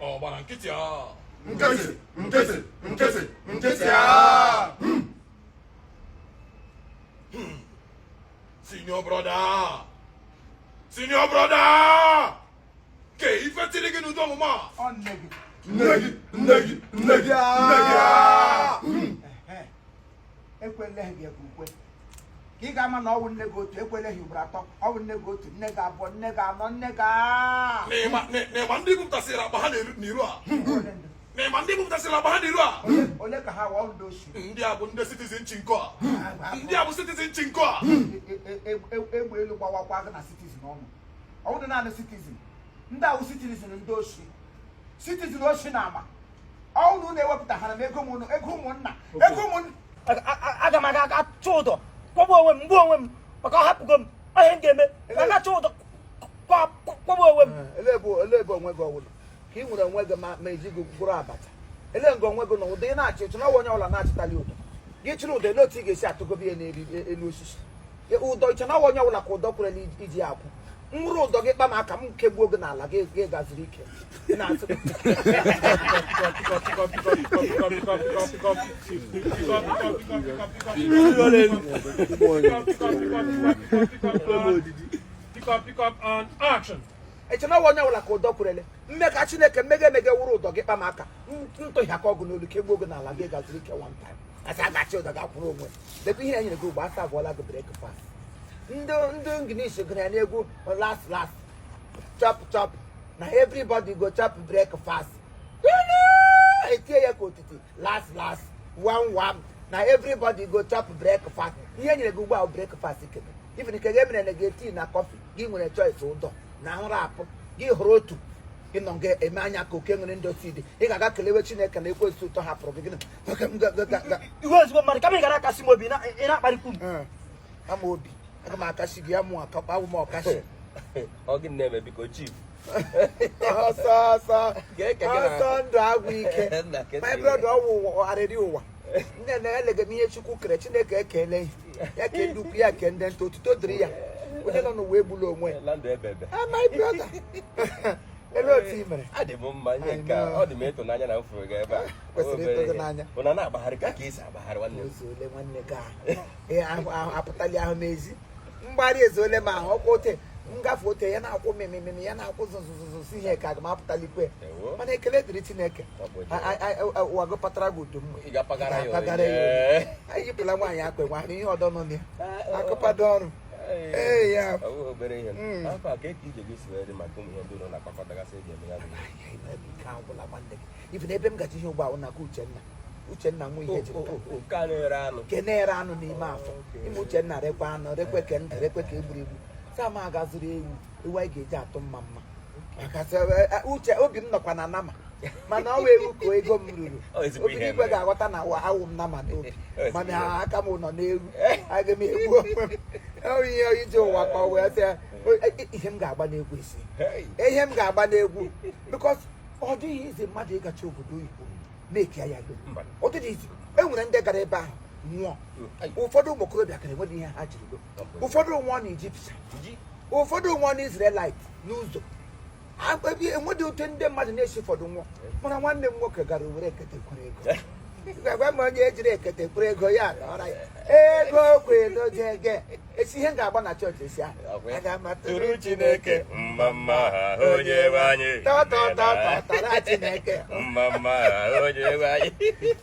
ọ gbara nkịtị a nkịtị a senior brother ke ife tiri gị n'ụdị ọmụma nne gị ekweleghị gị ekwe ka ị ga-ama na ọ bụ nne gị otu ekweleghị ugboro atọ ọ bụ nne gị otu nne gị abụọ nne gị anọ nne gị n'ịma ndị bupụtasịrị akpa ha n'iru a n'ịma ndị bupụtasịrị akpa ha n'iru a ole ka ha wụọ ndị oshi ndị a bụ ndị citizen chinko a ndị a bụ citizen chinko a egbe elu gbawakwa gị na citizen ọnụ ọ bụrụ naanị citizen ndị ahụ citizen ndị oshi citizen oshi na ama ọnụ na-ewepụta ha na ego ụmụnna aga m aga achụ ụdọ kwọgbu onwe m mgbu onwe m maka ọ hapụgo m onye m ga-eme aga achụ ụdọ kwọgbu onwe m ele ebe onwe gị ọwụlụ ka ị nwere onwe gị ma eji gị gwụrụ abacha ele nga onwe gị na ụdị ị na-achị ịchụ na onye ọbụla na-achịtali ụdọ gị chịrị ụdọ ele otu ị ga-esi atụgobi ya n'elu osisi ụdọ ịchọ na onye ọbụla ka ụdọ kwere iji akwụ nwụrụ ụdọ gị kpa m aka m kegbuo gị n'ala gị gaziri ike pick up and action. echena onye ọbụla ka ụdọ kwerele mme ka Chineke mmega emege wụrụ ụdọ gị kpa m aka ntụhịa ka ọgụ n'olu kegbuo gị n'ala gị gaziri ike one time asị agachi ụdọ gị akwụrụ onwe debe ihe enyere gị ugbo asa abụọla gị breakfast ndị English gụrụ ya n'egwu last chop na everybody go chop breakfast etie ya ka otiti last one na everybody go chop breakfast ihe nyere gị ugbo ahụ breakfast kebe even ike ga emere na gị tii na kọfị gị nwere choice ụdọ na nrapụ gị hụrụ otu ịnọ nga eme anya ka oke nwere ndị osi dị ị ga-aga kelewe Chineke na ekwesị ụtọ hapụrụ gị iwe ezigbo mmadụ ka m ị gara akasị m obi ị na-akparịkwu m ama obi aga m akasị gị ya mụ akakpa awụ m ọkasị ọ gị na-eme biko chief ọsọ ndụ agwụ ike my brother ọwụ arịrị ụwa nne na-elega m ihe Chukwu kere Chineke ekele ya ke ndị ukwu ya ke ndị nta otuto dịrị ya onye nọ n'ụwa egbula onwe my brother ele otu ị mere adị m mma ihe nke ọ dị m ịtụnanya na m fụrụ gị ebe a kwesịrị ịtụ gị n'anya ụna na-agbagharị ka esi agbagharị nwanne m ole nwanne gị ahụ apụtali ahụ n'ezi mgbari eze ole ma ahụ ọkwa ote ngafe ote ya na-akwụ mmemme ya na-akwụ zụzụzụ si ihe ka aga m apụtalikwe mana ekele dịrị Chineke ụwa gị patara gị udo mma ịgapagara ya anyị yipụla nwaanyị akpa nwaanyị ihe ọdọ nọ na akụpado ọrụ ee ya obere ihe afọ a ka ije gị si wee dị maka ụmụ ihe ndị ụlọ na-akpakọtagasị eji eme ya agwụla nwanne gị ibi na ebe m gaji ihe ụgbọ ahụ naka Uchenna nwa ihe ke na-ere anụ n'ime afọ ime Uchenna rekwa anụ rekwe ke ndụ rekwe ka egburu egbu saa ma aga zụrụ ewu anyị ga-eji atụ mma maka uche obi m nọkwa na nama mana ọ wee ewu ka ego m ruru obi igwe ga-aghọta na awụ m nama n'obi mana aka m nọ n'egwu aga m egbu onwe m ihe ije ụwa ka ọ wee sị ihe m ga-agba n'egwu isi ihe m ga-agba n'egwu because ọ dịghị izi mmadụ ịgacha obodo oyibo na-eke ya gbe ọ dịghị izi enwere ndị gara ebe ahụ nwụọ ụfọdụ ụmụ okorobịa kara enweghị ihe ha jiri go ụfọdụ nwụọ na Ijipt ụfọdụ nwụọ na Israelite n'ụzọ enweghị otu ndị mmadụ na-esi ụfọdụ nwụọ mana nwanne m nwoke gara were eketekwere ego gwa m onye ejiri eketekwere ego ya ọra ego kwedojege esi ihe m ga-agba na chọọchị esi ahụ aga matụrụ Chineke mma onye nwe anyị tọtọtọtọtara Chineke mma onye nwe anyị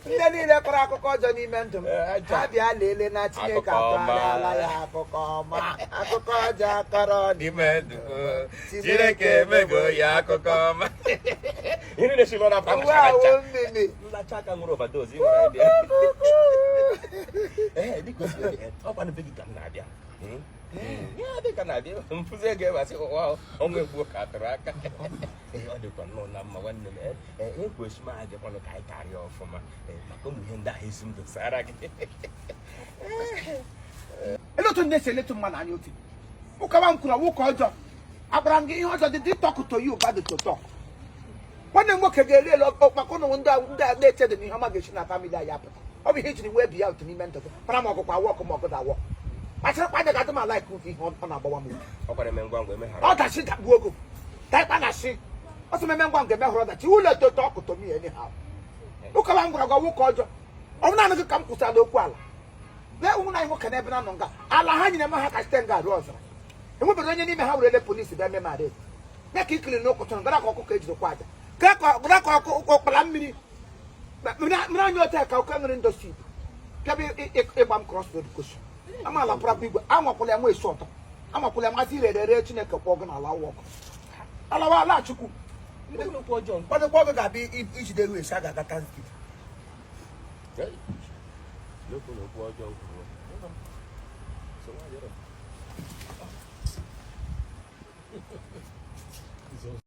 ndị niile kọrọ akụkọ ọjọọ n'ime ndụ m ha bịa lelee na Chineke akọrọla ya akụkọ ọma akụkọ ọjọọ kọrọ n'ime ndụ Chineke emego ya akụkọ ọma ihe na-esi n'ụlọ ahụ mmiri nlacha aka nwere overdose nwere idea dịka ọkwanụ be gị ka m na-abịa ya dịka na-abịa mfụzi ego ebe asị ọnwa egbuo ka atụrụ aka ọ dịkwa nnọọ na mma nwanne m ekwesị m agịkwanụ ka anyị karịa ọfụma maka ụmụ ihe ndị ahụ esi m dosara gị ele otu ndị si eletu mmadụ anya otu ụkawa m kwuru ụka ọjọọ agbara m gị ihe ọjọọ dị talk to you bad to talk nwanne m nwoke ga-eri elu maka ụnụ ndị a na-eche dị n'ihe ọma ga-esi na famili anyị apụta ọ bụ ihe ijiri wee bi ya otu n'ime ndụ gị para m ọgụkwa awọ ọkụ ma ọgụ dawọ kpachara kpanya ga-adị m ihe ọ na-agbawa m ọ kwara eme ngwa ngwa emeghara ọ dachi dakpuo ogo daịkpa na shi ọsọ meme ngwa nke mehụrụ ọdachi ụlọ etoto ọkụtọ m ihe ha ụkọla m gwara gwa nwoke ọjọọ ọ bụ naanị gị ka m kwụsịrị okwu ala lee ụmụ na nwoke n'ebe na nọ nga ala ha nyere m ha ka site nga arụ ọzara enwebere onye n'ime ha were polisi bịa mee mara ya ka ikiri na ụkọchọrọ gara ka ọkụkọ ejidekwa aja gara ka ọkpara mmiri anya ote ka oke nwere ndosi igbo bịaba ịgba m cross road koshon amaala pụrapụ igwe anwakwụla ya nwa esi ọtọ amakwụla ya masị ire ere Chineke kpọọ gị n'ala ọkụ alawa ala Chukwu kwadokwa oge ga-abịa ijide ru esi a ga-aga Thanksgiving N'okwu ọjọọ kwuru